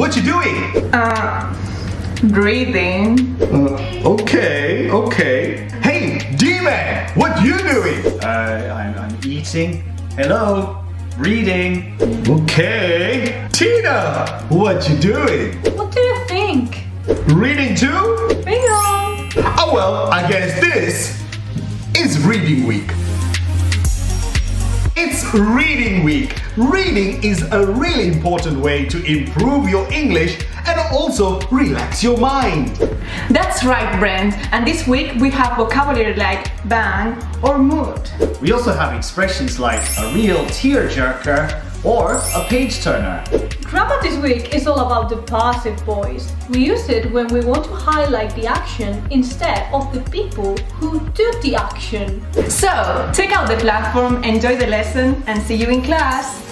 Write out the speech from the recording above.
what you doing? Breathing. Okay. Hey, D-Man, what you doing? I'm eating. Hello, reading. Okay. Tina, what you doing? What do you think? Reading too? Bingo! Oh well, I guess this is reading week. It's reading week. Reading is a really important way to improve your English and also relax your mind. That's right, Brent. And this week we have vocabulary like bang or mood. We also have expressions like a real tearjerker or a page turner. Grammar this week is all about the passive voice. We use it when we want to highlight the action instead of the people who do the action. So, check out the platform, enjoy the lesson, and see you in class.